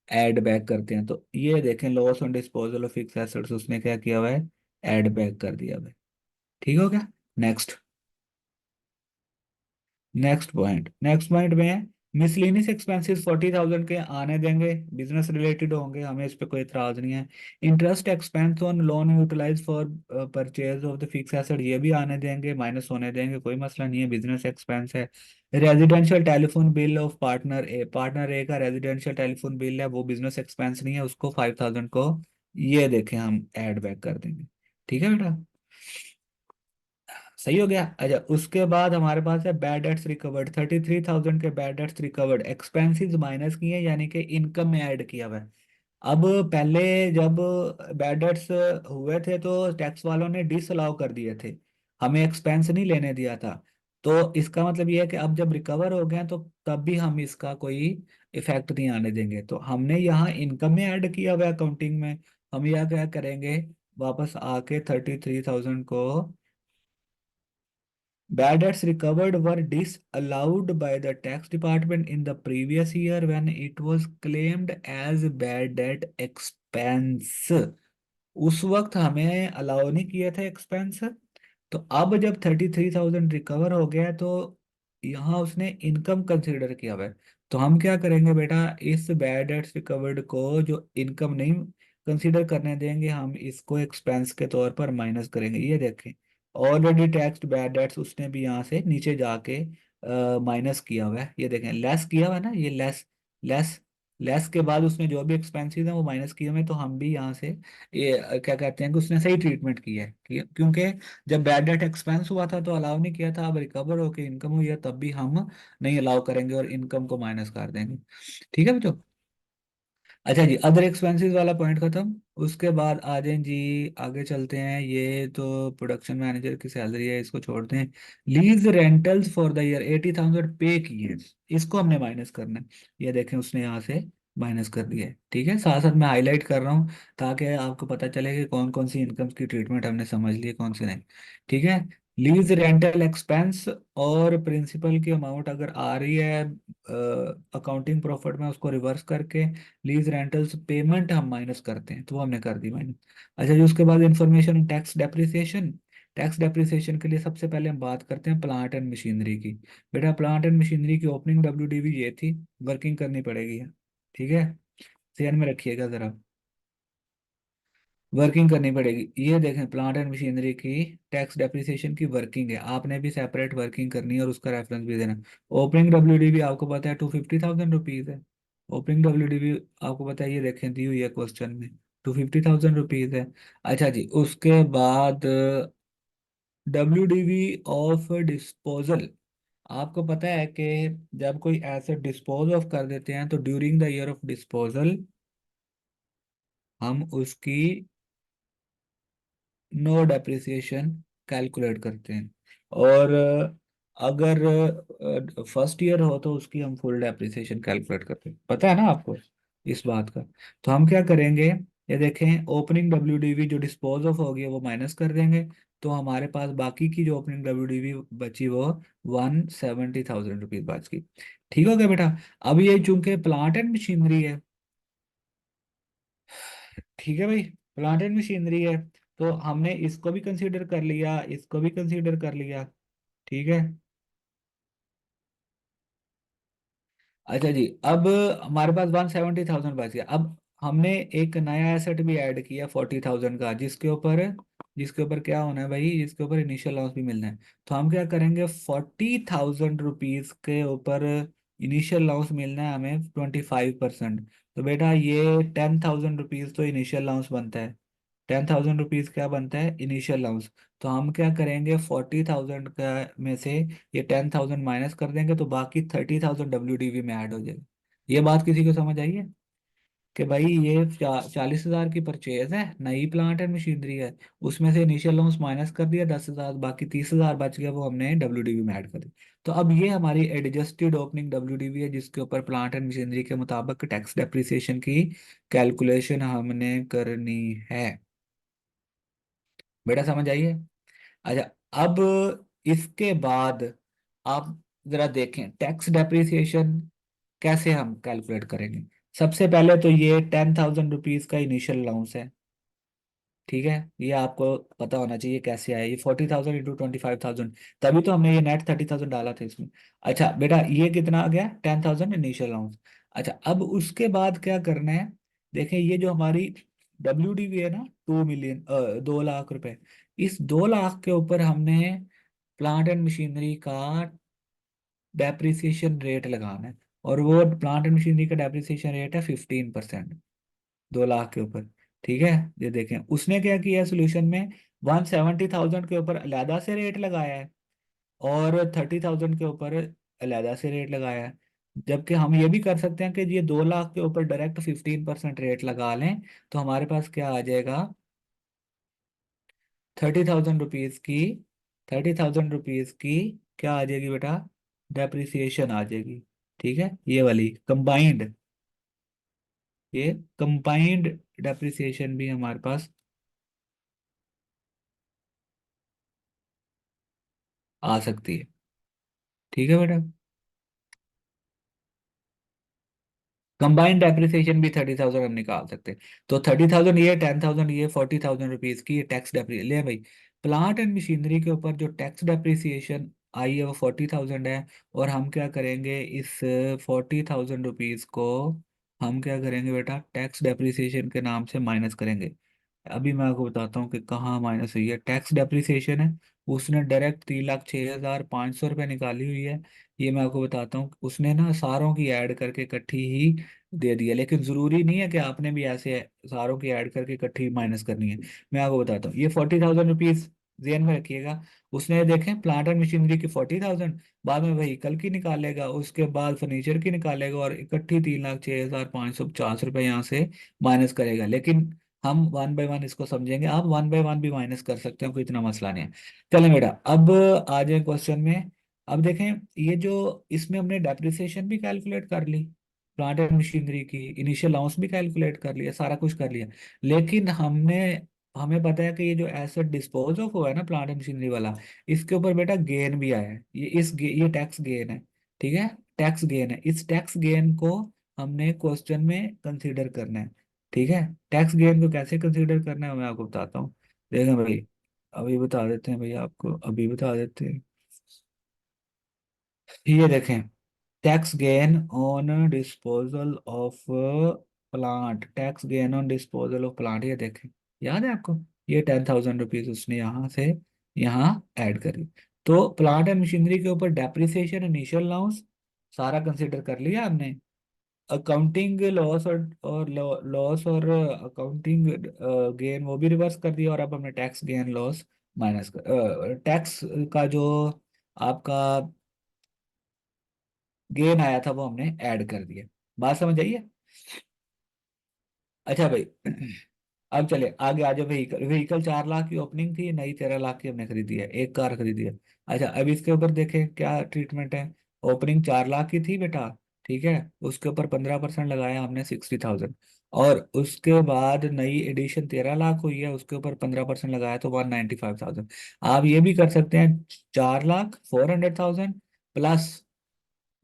ऐड बैक करते हैं। तो ये देखें loss on disposal of fix assets, उसने क्या किया हुआ है, ऐड बैक कर दिया हुआ है। ठीक हो गया। नेक्स्ट, नेक्स्ट पॉइंट में है मिसलेनियस एक्सपेंसेस 40,000 के आने देंगे, बिजनेस रिलेटेड होंगे, हमें इस पे कोई इतराज नहीं है। Interest expense on loan utilize for purchase of the fix asset, ये भी आने देंगे, माइनस होने देंगे, कोई मसला नहीं है, बिजनेस एक्सपेंस है। Residential telephone bill of partner A का रेजिडेंशियल टेलीफोन बिल है, वो बिजनेस एक्सपेंस नहीं है, उसको 5,000 को ये देखें हम ऐड बैक कर देंगे। ठीक है बेटा, सही हो गया। अच्छा, उसके बाद हमारे पास है बैड डेट्स रिकवर्ड, 33,000 के bad debts recovered, expenses minus किए यानी कि इनकम में ऐड किया हुआ है। अब पहले जब बैड डेट्स हुए थे तो टैक्स वालों ने डिसअलाउ कर दिए थे, हमें एक्सपेंस नहीं लेने दिया था। तो इसका मतलब ये है कि अब जब रिकवर हो गए तो तब भी हम इसका कोई इफेक्ट नहीं आने देंगे। तो हमने यहाँ इनकम में ऐड किया हुआ है अकाउंटिंग में, हम यह क्या करेंगे, वापस आके 33,000 को bad debts recovered were disallowed by the tax department in the previous year when it was claimed as bad debt expense। उस वक्त हमें अलाउ नहीं किया था एक्सपेंस। तो अब जब 33,000 रिकवर हो गया तो यहाँ उसने इनकम कंसिडर किया हुआ है। तो हम क्या करेंगे बेटा, इस बैड डेट्स रिकवर्ड को जो इनकम नहीं कंसिडर करने देंगे, हम इसको एक्सपेंस के तौर पर माइनस करेंगे। ये देखें ऑलरेडी टैक्स्ड बैड डेट्स उसने भी यहाँ से नीचे जाके माइनस किया हुआ है, ये देखें लेस किया हुआ है ना, ये लेस, लेस, लेस के बाद उसने जो भी एक्सपेंसेस हैं वो माइनस किए हुए हैं। तो हम भी यहाँ से ये क्या कहते हैं कि उसने सही ट्रीटमेंट किया है क्योंकि जब बैड डेट एक्सपेंस हुआ था तो अलाउ नहीं किया था, अब रिकवर होकर इनकम हुई है तब भी हम नहीं अलाउ करेंगे और इनकम को माइनस कर देंगे। ठीक है बच्चों। अच्छा जी, अदर एक्सपेंसेस वाला पॉइंट खत्म। उसके बाद आ जाएं जी, आगे चलते हैं। ये तो प्रोडक्शन मैनेजर की सैलरी है, इसको छोड़ते हैं। Lease rentals for the year 80,000 पे किए, इसको हमने माइनस करना है। ये देखें उसने यहाँ से माइनस कर दिया है। ठीक है, साथ साथ मैं हाईलाइट कर रहा हूँ ताकि आपको पता चले कि कौन कौन सी इनकम की ट्रीटमेंट हमने समझ ली है, कौन सी नहीं। ठीक है, लीज रेंटल एक्सपेंस और प्रिंसिपल की अमाउंट अगर आ रही है अकाउंटिंग प्रॉफिट में, उसको रिवर्स करके लीज रेंटल्स पेमेंट हम माइनस करते हैं, तो वो हमने कर दी माइनस। अच्छा जी, उसके बाद information tax depreciation. Tax depreciation के लिए सबसे पहले हम बात करते हैं प्लांट एंड मशीनरी की। बेटा प्लांट एंड मशीनरी की ओपनिंग WDV ये थी, वर्किंग करनी पड़ेगी। ठीक है, ध्यान में रखिएगा जरा, वर्किंग करनी पड़ेगी। ये देखें प्लांट एंड मशीनरी की टैक्स डेप्रिसिएशन की वर्किंग है, आपने भी सेपरेट वर्किंग करनी है और उसका रेफरेंस भी देना। ओपनिंग WDV आपको पता है 250,000 रुपीज है। ओपनिंग WDV आपको पता है, ये देखें दी हुई है क्वेश्चन में, 250,000 रुपीज है। अच्छा जी, उसके बाद WDV ऑफ डिस्पोजल, आपको पता है कि जब कोई एसेट डिस्पोज ऑफ कर देते हैं तो during the year of disposal हम उसकी नो डेप्रिसिएशन कैलकुलेट करते हैं। और अगर फर्स्ट ईयर हो तो उसकी हम फुल डेप्रिसिएशन कैलकुलेट करते हैं, पता है ना आपको इस बात का। तो हम क्या करेंगे, ये देखें ओपनिंग WDV जो डिस्पोज ऑफ हो गया वो माइनस कर देंगे, तो हमारे पास बाकी की जो ओपनिंग WDV बची वो 170,000 रुपीज बच गई। ठीक हो गया बेटा। अब ये चूंकि प्लांट एंड मशीनरी है, ठीक है भाई, प्लांट एंड मशीनरी है, तो हमने इसको भी कंसीडर कर लिया, इसको भी कंसीडर कर लिया। ठीक है। अच्छा जी, अब हमारे पास 170,000 बच गया। अब हमने एक नया एसेट भी ऐड किया 40,000 का, जिसके ऊपर क्या होना है भाई, जिसके ऊपर इनिशियल लॉस भी मिलना है। तो हम क्या करेंगे, 40,000 रुपीज के ऊपर इनिशियल लॉस मिलना है हमें 25%। तो बेटा ये 10,000 रुपीज तो इनिशियल लॉस बनता है, 10,000 रुपीज क्या बनता है, इनिशियल अलाउंस। तो हम क्या करेंगे, 40,000 का में से ये 10,000 माइनस कर देंगे तो बाकी 30,000 WDV में ऐड हो जाएगा। ये बात किसी को समझ आई है। कि भाई ये 40,000 की परचेज है, नई प्लांट एंड मशीनरी है, उसमें से इनिशियल लोन्स माइनस कर दिया 10,000, बाकी 30,000 बच गया, वो हमने डब्ल्यूडीवी में ऐड कर दिया। तो अब ये हमारी एडजस्टेड ओपनिंग डब्ल्यूडीवी है, जिसके ऊपर प्लांट एंड मशीनरी के मुताबिक टैक्स डेप्रिसिएशन की कैलकुलेशन हमने करनी है। बेटा समझ आइए। अच्छा, अब इसके बाद आप जरा देखें टैक्स डेप्रिसिएशन कैसे हम कैलकुलेट करेंगे। सबसे पहले तो ये 10,000 रुपीज का इनिशियल अलाउंस है, ठीक है, ये आपको पता होना चाहिए कैसे आया, ये 40,000 इंटू 25,000, तभी तो हमने ये नेट 30,000 डाला था इसमें। अच्छा बेटा, ये कितना आ गया, 10,000 इनिशियल अलाउंस। अच्छा, अब उसके बाद क्या करना है, देखें ये जो हमारी डब्ल्यूडीवी है ना, 2 मिलियन, 2 लाख रुपए, इस 2 लाख के ऊपर हमने प्लांट एंड मशीनरी का डेप्रिसिएशन रेट लगाना है, और वो प्लांट एंड मशीनरी का डेप्रिसिएशन रेट है 15%, 2 लाख के ऊपर। ठीक है, ये देखें उसने क्या किया सोल्यूशन में, 170,000 के ऊपर अलहदा से रेट लगाया है, और 30,000 के ऊपर अलहदा से रेट लगाया है। जबकि हम ये भी कर सकते हैं कि ये 2 लाख के ऊपर डायरेक्ट 15% रेट लगा लें, तो हमारे पास क्या आ जाएगा, 30,000 रुपीज की, 30,000 रुपीज की क्या आ जाएगी बेटा, डेप्रिसिएशन आ जाएगी। ठीक है, ये वाली कंबाइंड, ये कंबाइंड डेप्रिसिएशन भी हमारे पास आ सकती है। ठीक है बेटा, कंबाइंड डेप्रिसिएशन भी 30,000 हम निकाल सकते हैं। तो 30,000 ये, 10,000 ये, 40,000 रुपीज की ये टैक्स डेप्री ले भाई। प्लांट एंड मशीनरी के ऊपर जो टैक्स डेप्रिसिएशन आई है वो 40,000 है, और हम क्या करेंगे इस 40,000 रुपीज को, हम क्या करेंगे बेटा, टैक्स डेप्रिसिएशन के नाम से माइनस करेंगे। अभी मैं आपको बताता हूँ कि कहाँ माइनस हुई है, टैक्स डेप्रिसिएशन है, उसने डायरेक्ट 3,06,500 रुपये निकाली हुई है। ये मैं आपको बताता हूँ, उसने ना सारों की ऐड करके इकट्ठी ही दे दिया, लेकिन जरूरी नहीं है कि आपने भी ऐसे सारों की ऐड करके इकट्ठी माइनस करनी है। मैं आपको बताता हूँ, ये 40,000 रुपीज जेन में रखिएगा। उसने देखें प्लांट एंड मशीनरी की 40,000, बाद में व्हीकल की निकालेगा, उसके बाद फर्नीचर की निकालेगा, और इकट्ठी 3,06,550 रुपये यहाँ से माइनस करेगा। लेकिन हम वन बाय वन इसको समझेंगे, आप वन बाय वन भी माइनस कर सकते हो, कोई इतना मसला नहीं है। चलें बेटा, अब आ जाए क्वेश्चन में। अब देखें, ये जो इसमें हमने डेप्रिसिएशन भी कैलकुलेट कर ली, प्लांट एंड मशीनरी की इनिशियल अलाउंस भी कैलकुलेट कर लिया, सारा कुछ कर लिया, लेकिन हमें पता है कि ये जो एसेट डिस्पोज ऑफ हुआ है ना प्लांट एंड मशीनरी वाला, इसके ऊपर बेटा गेन भी आया है, ये टैक्स गेन है। ठीक है, टैक्स गेन है, इस टैक्स गेन को हमने क्वेश्चन में कंसीडर करना है। ठीक है, टैक्स गेन को कैसे कंसीडर करना है मैं आपको बताता हूँ। देखें भाई, अभी बता देते हैं भाई, आपको अभी बता देते हैं। ये देखें, tax gain on disposal of plant, tax gain on disposal of plant, ये देखें, याद है आपको, ये 10,000 रुपीज उसने यहाँ से यहाँ ऐड करी। तो प्लांट एंड मशीनरी के ऊपर डेप्रिसिएशन, इनिशियल अलाउंस सारा कंसिडर कर लिया हमने, अकाउंटिंग लॉस और लॉस और अकाउंटिंग गेन वो भी रिवर्स कर दिया, और अब हमने टैक्स गेन लॉस माइनस कर, टैक्स का जो आपका गेन आया था वो हमने ऐड कर दिया। बात समझ आइए। अच्छा भाई, अब चले आगे आ जाओ, व्हीकल, व्हीकल 4 लाख की ओपनिंग थी, नई 13 लाख की हमने खरीदी है, एक कार खरीदी है। अच्छा, अब इसके ऊपर देखें क्या ट्रीटमेंट है। ओपनिंग 4 लाख की थी बेटा, ठीक है, उसके ऊपर 15% लगाया हमने 60,000, और उसके बाद नई एडिशन 13 लाख हुई है, उसके ऊपर 15% लगाया तो 195,000। आप ये भी कर सकते हैं, 4,04,000 प्लस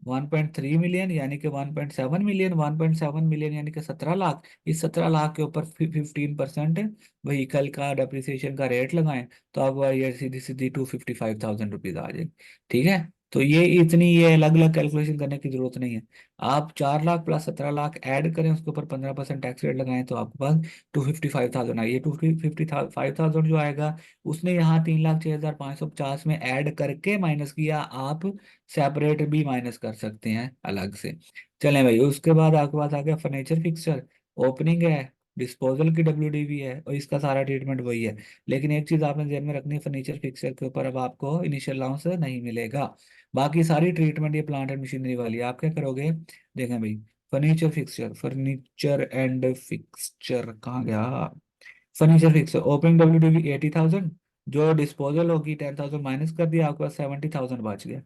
1.3 मिलियन यानी कि 1.7 मिलियन, 1.7 मिलियन यानी कि 17 लाख, इस 17 लाख के ऊपर 15% व्हीकल का डेप्रिसिएशन का रेट लगाएं, तो आपको ये सीधी सीधी 255,000 रुपीज आ जाएगी। ठीक है, तो ये अलग अलग कैलकुलेशन करने की जरूरत नहीं है। आप 4 लाख प्लस 17 लाख ऐड करें, उसके ऊपर 15% टैक्स रेट लगाएं, तो आपके पास 255,000 आएगी। 255,000 जो आएगा, उसने यहाँ 3,06,550 में ऐड करके माइनस किया, आप सेपरेट भी माइनस कर सकते हैं अलग से। चलें भाई, उसके बाद आपके पास आ गया फर्नीचर फिक्सर, ओपनिंग है, डिस्पोजल की डब्ल्यूडीवी है, और इसका सारा ट्रीटमेंट वही है। लेकिन एक चीज आपने ध्यान में रखनी है, फर्नीचर फिक्सर के ऊपर अब आपको इनिशियल अलाउंस नहीं मिलेगा, बाकी सारी ट्रीटमेंट ये प्लांट एंड मशीनरी वाली है। आप क्या करोगे, देखें भाई, फर्नीचर एंड फिक्सचर कहाँ गया? फर्नीचर फिक्सर ओपनिंग WDV 80,000, जो डिस्पोजल होगी 10,000 माइनस कर दिया, आपके पास 70,000 बच गया।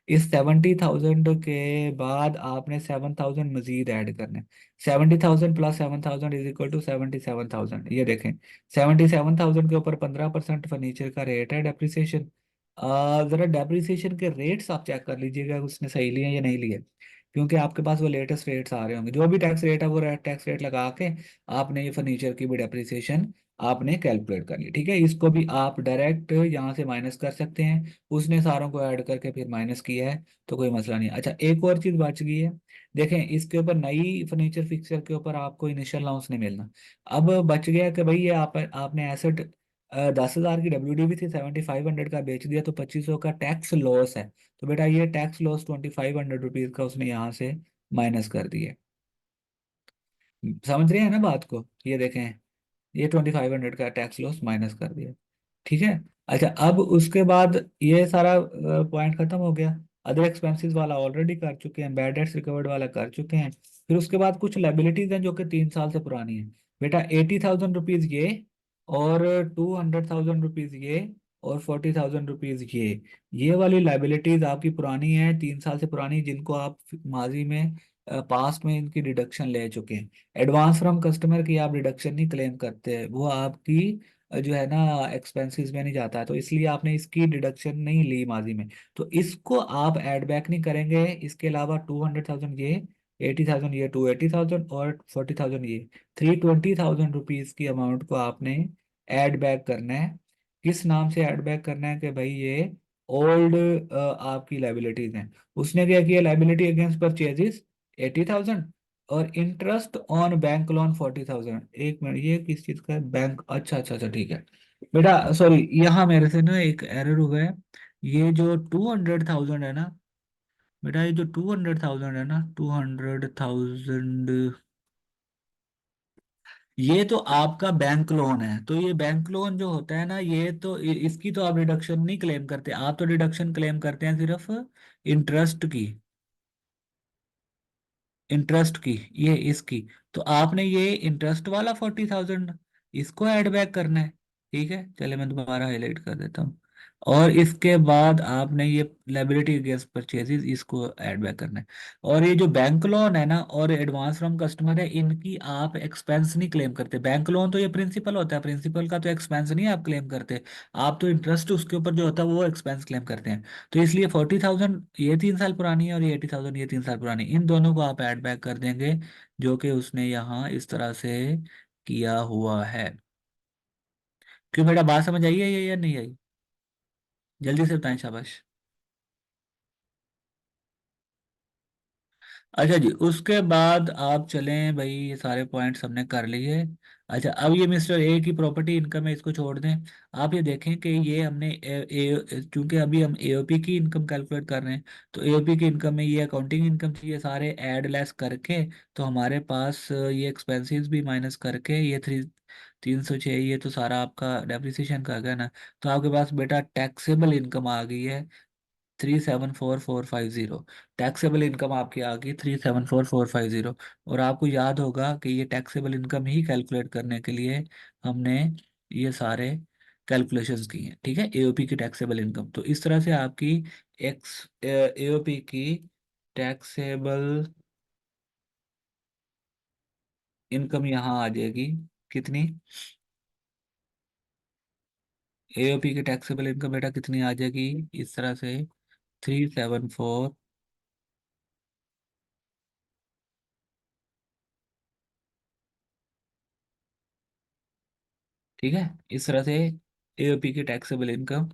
इस 70,000 के बाद आपने 7,000 मजीद ऐड करने। 70,000 प्लस 7,000 इज इक्वल टू 77,000। ये देखें, 77,000 के ऊपर 15% फर्नीचर का रेट है डेप्रिसिएशन। जरा डेप्रिसिएशन के रेट्स आप चेक कर लीजिएगा उसने सही लिए या नहीं लिए, क्योंकि आपके पास वो लेटेस्ट रेट्स आ रहे होंगे। जो भी टैक्स रेट है वो टैक्स रेट लगा के आपने ये फर्नीचर की भी डेप्रिसिएशन आपने कैलकुलेट कर ली। ठीक है, इसको भी आप डायरेक्ट यहाँ से माइनस कर सकते हैं, उसने सारों को ऐड करके फिर माइनस किया है, तो कोई मसला नहीं। अच्छा, एक और चीज बच गई है। देखें, इसके ऊपर नई फर्नीचर फिक्सर के ऊपर आपको इनिशियल अलाउंस नहीं मिलना। अब बच गया कि भाई ये आपने एसेट 10,000 की WDV थी, 7,500 का बेच दिया, तो 2,500 का टैक्स लॉस है। तो बेटा ये टैक्स लॉस 2,500 रुपीज का उसने यहाँ से माइनस कर दिया। समझ रहे हैं ना बात को? ये देखें, ये 2,500 का टैक्स लॉस माइनस कर दिया। ठीक है। अच्छा, अब उसके बाद ये सारा पॉइंट खत्म हो गया। अदर एक्सपेंसेस वाला ऑलरेडी कर चुके हैं, बैड डेट्स रिकवर्ड वाला कर चुके हैं। फिर उसके बाद कुछ लाइबिलिटीज हैं जो कि 3 साल से पुरानी है। बेटा 80,000 रुपीज ये, और 200,000 रुपीज ये, और 40,000 रुपीज ये वाली लाइबिलिटीज आपकी पुरानी है, 3 साल से पुरानी, जिनको आप माजी में पास्ट में इनकी डिडक्शन ले चुके हैं। एडवांस फ्रॉम कस्टमर की आप डिडक्शन नहीं क्लेम करते, वो आपकी जो है ना एक्सपेंसेस में नहीं जाता है, तो इसलिए आपने इसकी डिडक्शन नहीं ली माजी में, तो इसको आप ऐड बैक नहीं करेंगे। इसके अलावा 200,000 ये, 80,000 ये, 280,000 और 40,000 ये, 320,000 रुपीज की अमाउंट को आपने ऐड बैक करना है। किस नाम से ऐड बैक करना है कि भाई ये ओल्ड आपकी लाइबिलिटीज हैं। उसने क्या किया, लाइबिलिटी अगेंस्ट परचेजेस 80,000, और इंटरेस्ट ऑन बैंक लोन 40,000। एक मिनट, ये किस चीज का है? बैंक, अच्छा अच्छा अच्छा, ठीक है। बेटा सॉरी, यहाँ मेरे से ना एक एरर हुआ है। ये जो 200,000 है ना, बेटा ये जो 200,000 है ना, 200,000, ये तो आपका बैंक लोन है। तो ये बैंक लोन जो होता है ना, ये तो इसकी तो आप डिडक्शन नहीं क्लेम करते, आप तो डिडक्शन क्लेम करते हैं सिर्फ इंटरेस्ट की। इंटरेस्ट की, ये इसकी। तो आपने ये इंटरेस्ट वाला 40,000 इसको ऐड बैक करना है। ठीक है, चले मैं दोबारा हाईलाइट कर देता हूँ। और इसके बाद आपने ये लाइबिलिटी अगेंस्ट परचेजेस इसको ऐड बैक करना है। और ये जो बैंक लोन है ना और एडवांस फ्रॉम कस्टमर है, इनकी आप एक्सपेंस नहीं क्लेम करते। बैंक लोन तो ये प्रिंसिपल होता है, प्रिंसिपल का तो एक्सपेंस नहीं आप क्लेम करते। आप तो इंटरेस्ट उसके ऊपर जो होता है वो एक्सपेंस क्लेम करते हैं। तो इसलिए 40,000 ये 3 साल पुरानी है, और ये 80,000 ये 3 साल पुरानी, इन दोनों को आप ऐड बैक कर देंगे, जो कि उसने यहाँ इस तरह से किया हुआ है। क्यों बेटा, बात समझ आई है ये या नहीं आई? जल्दी से बताएं, शाबाश। अच्छा जी, उसके बाद आप चलें भाई, ये सारे पॉइंट्स हमने कर लिए। अच्छा, अब ये मिस्टर ए की प्रॉपर्टी इनकम है, इसको छोड़ दें। आप ये देखें कि ये हमने चूंकि अभी हम एओपी की इनकम कैलकुलेट कर रहे हैं, तो एओपी की इनकम में ये अकाउंटिंग इनकम थी, ये सारे ऐड लेस करके, तो हमारे पास ये एक्सपेंसेस भी माइनस करके ये 306, ये तो सारा आपका डेप्रिसिएशन का गया ना। तो आपके पास बेटा टैक्सेबल इनकम आ गई है 374,450। टैक्सेबल इनकम आपकी आ गई 374,450। और आपको याद होगा कि ये टैक्सेबल इनकम ही कैलकुलेट करने के लिए हमने ये सारे कैलकुलेशंस की हैं। ठीक है, एओपी की टैक्सेबल इनकम, तो इस तरह से आपकी एक्स एओपी की टैक्सेबल इनकम यहाँ आ जाएगी। कितनी? एओपी की टैक्सेबल इनकम बेटा कितनी आ जाएगी इस तरह से? 374। ठीक है, इस तरह से एओपी की टैक्सेबल इनकम,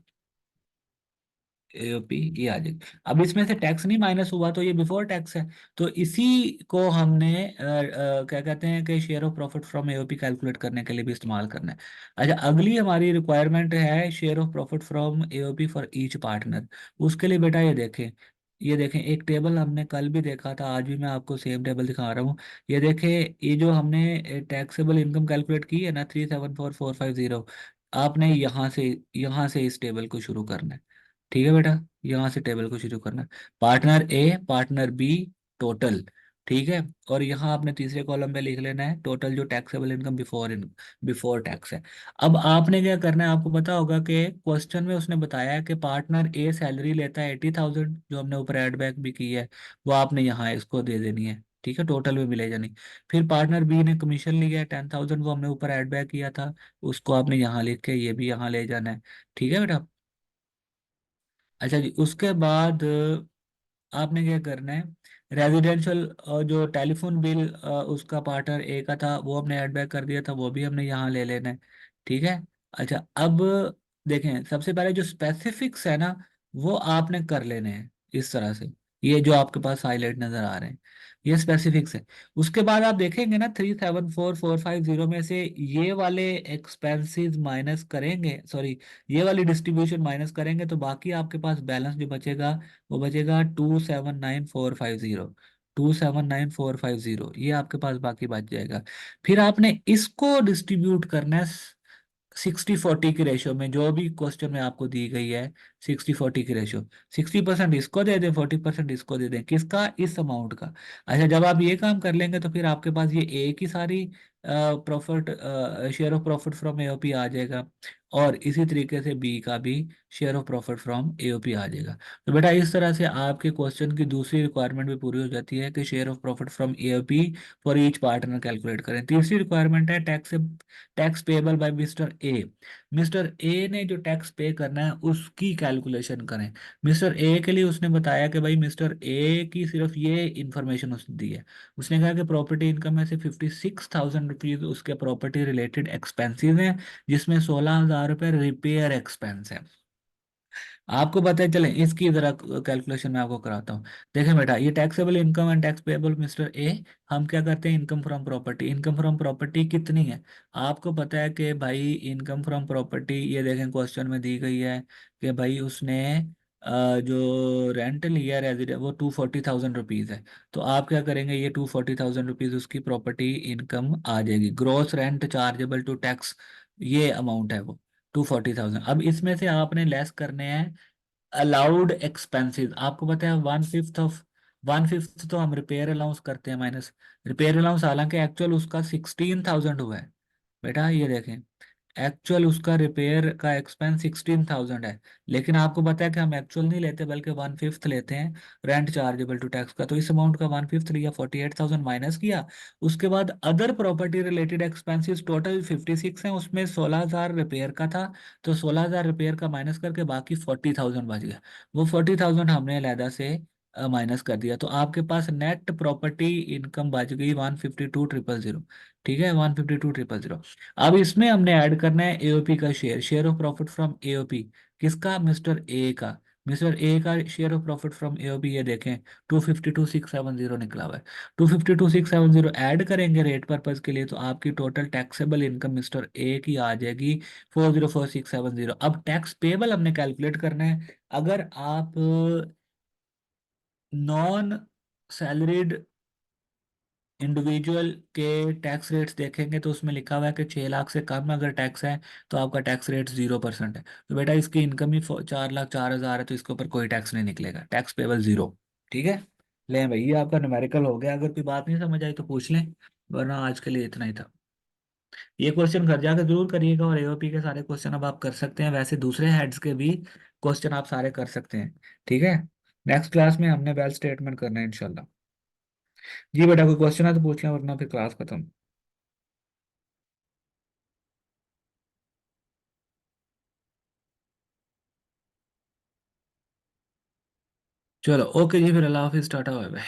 एओपी ये आ जाएगी। अब इसमें से टैक्स नहीं माइनस हुआ, तो ये बिफोर टैक्स है। तो इसी को हमने क्या कहते हैं कि share of profit from AOP calculate करने के लिए भी इस्तेमाल करना है। अच्छा, अगली हमारी रिक्वायरमेंट है share of profit from AOP for each partner. उसके लिए बेटा ये देखें एक टेबल हमने कल भी देखा था, आज भी मैं आपको सेम टेबल दिखा रहा हूँ। ये देखें, ये जो हमने टैक्सेबल इनकम कैलकुलेट की है ना 374,450, आपने यहाँ से इस टेबल को शुरू करना है। ठीक है बेटा, यहाँ से टेबल को शुरू करना है। पार्टनर ए, पार्टनर बी, टोटल। ठीक है। और यहाँ आपने तीसरे कॉलम पे लिख लेना है टोटल जो टैक्सेबल इनकम बिफोर टैक्स है। अब आपने क्या करना है, आपको पता होगा कि क्वेश्चन में उसने बताया है कि पार्टनर ए सैलरी लेता है 80,000, जो हमने ऊपर एड बैक भी की है, वो आपने यहाँ इसको दे देनी है। ठीक है, टोटल में मिलेगा नहीं। फिर पार्टनर बी ने कमीशन लिया है 10,000, वो हमने ऊपर एड बैक किया था, उसको आपने यहाँ लिख के ये भी यहाँ ले जाना है। ठीक है बेटा। अच्छा जी, उसके बाद आपने क्या करना है, रेजिडेंशियल जो टेलीफोन बिल उसका पार्टनर ए का था, वो हमने ऐड बैक कर दिया था, वो भी हमने यहाँ ले लेना है। ठीक है। अच्छा, अब देखें, सबसे पहले जो स्पेसिफिक्स है ना, वो आपने कर लेने हैं इस तरह से। ये जो आपके पास हाईलाइट नजर आ रहे हैं, ये स्पेसिफिक्स है। उसके बाद आप देखेंगे ना 374450 में से ये वाले एक्सपेंसेस माइनस करेंगे, सॉरी, ये वाली डिस्ट्रीब्यूशन माइनस करेंगे, तो बाकी आपके पास बैलेंस जो बचेगा वो बचेगा 279450। 279450 ये आपके पास बाकी बच जाएगा। फिर आपने इसको डिस्ट्रीब्यूट करना है 60-40 की रेशो में, जो भी क्वेश्चन में आपको दी गई है। 60-40 की रेशो, 60% इसको दे दें, 40% इसको दे दें, किसका, इस अमाउंट का। अच्छा, जब आप ये काम कर लेंगे तो फिर आपके पास ये ए की सारी profit, share of profit from AOP आ जाएगा, और इसी तरीके से बी का भी share of profit from AOP आ जाएगा। तो बेटा इस तरह से आपके क्वेश्चन की दूसरी रिक्वायरमेंट भी पूरी हो जाती है कि share of profit from AOP for each partner calculate करें। तीसरी रिक्वायरमेंट है tax payable by mister A. Mister A ने जो टैक्स पे करना है उसकी कैलकुलेशन करें। मिस्टर ए के लिए उसने बताया कि भाई मिस्टर ए की सिर्फ ये इंफॉर्मेशन उसने दी है। उसने कहा कि प्रॉपर्टी इनकम में से 56,000 रुपीज उसके प्रॉपर्टी रिलेटेड एक्सपेंसेस हैं, जिसमें 16,000 रुपये रिपेयर एक्सपेंस है। आपको पता है, चले इसकी जरा कैलकुलेशन मैं आपको कराता हूँ। देखें बेटा, ये taxable income and tax payable mister A, हम क्या करते हैं, income from property. Income from property कितनी है, आपको पता है कि भाई इनकम फ्रॉम प्रॉपर्टी, ये देखें क्वेश्चन में दी गई है कि भाई उसने जो रेंट लिया रेजिडेंट, वो 240,000 रुपीज़ है। तो आप क्या करेंगे, ये 240,000 रुपीज़ उसकी प्रॉपर्टी इनकम आ जाएगी, gross rent chargeable to tax, ये अमाउंट है वो 240,000। अब इसमें से आपने लेस करने हैं अलाउड एक्सपेंसेस। आपको पता है 1/5 तो हम रिपेयर अलाउंस करते हैं माइनस। रिपेयर अलाउंस हालांकि एक्चुअल उसका 16,000 हुआ है। बेटा ये देखें, एक्चुअल उसका रिपेयर का एक्सपेंस 16,000 है, लेकिन आपको पता है कि हम एक्चुअल नहीं लेते बल्कि 1/5 लेते हैं रेंट चार्जेबल टू टैक्स का। तो इस अमाउंट का 1/5 लिया, 48,000 माइनस किया। उसके बाद other property related expenses total 56 हैं, उसमें 16,000 रिपेयर का था, तो 16,000 रिपेयर का माइनस करके बाकी 40,000 बच गया। वो 40,000 हमने अलहदा से माइनस कर दिया, तो आपके पास नेट प्रॉपर्टी इनकम बच गई 152,000। ठीक है, 152,000। अब इसमें हमने ऐड करना है एओपी का share, share of profit from AOP, किसका, मिस्टर ए का। मिस्टर ए का share of profit from AOP ये देखें 252,670 निकला हुआ है। 252,670 ऐड करेंगे रेट पर्पज के लिए, तो आपकी total taxable income mister A की आ जाएगी 404,670। अब टैक्स पेबल हमने कैलकुलेट करना है। अगर आप नॉन सैलरीड इंडिविजुअल के टैक्स रेट्स देखेंगे तो उसमें लिखा हुआ है कि 6 लाख से कम अगर टैक्स है तो आपका टैक्स रेट 0% है। तो बेटा इसकी इनकम ही 4,04,000 है, तो इसके ऊपर कोई टैक्स नहीं निकलेगा, टैक्स पेबल जीरो। ठीक है। लें भाई, ये आपका न्यूमेरिकल हो गया। अगर कोई बात नहीं समझ आई तो पूछ लें, वरना आज के लिए इतना ही था। ये क्वेश्चन घर जाकर जरूर करिएगा, और एओपी के सारे क्वेश्चन अब आप कर सकते हैं, वैसे दूसरे हेड्स के भी क्वेश्चन आप सारे कर सकते हैं। ठीक है। नेक्स्ट क्लास में हमने वेल स्टेटमेंट करना है इंशाल्लाह। जी बेटा, कोई क्वेश्चन है तो पूछ लें, वरना फिर क्लास खत्म। चलो ओके जी, फिर अल्लाह हाफिज, टाटा बाय बाय।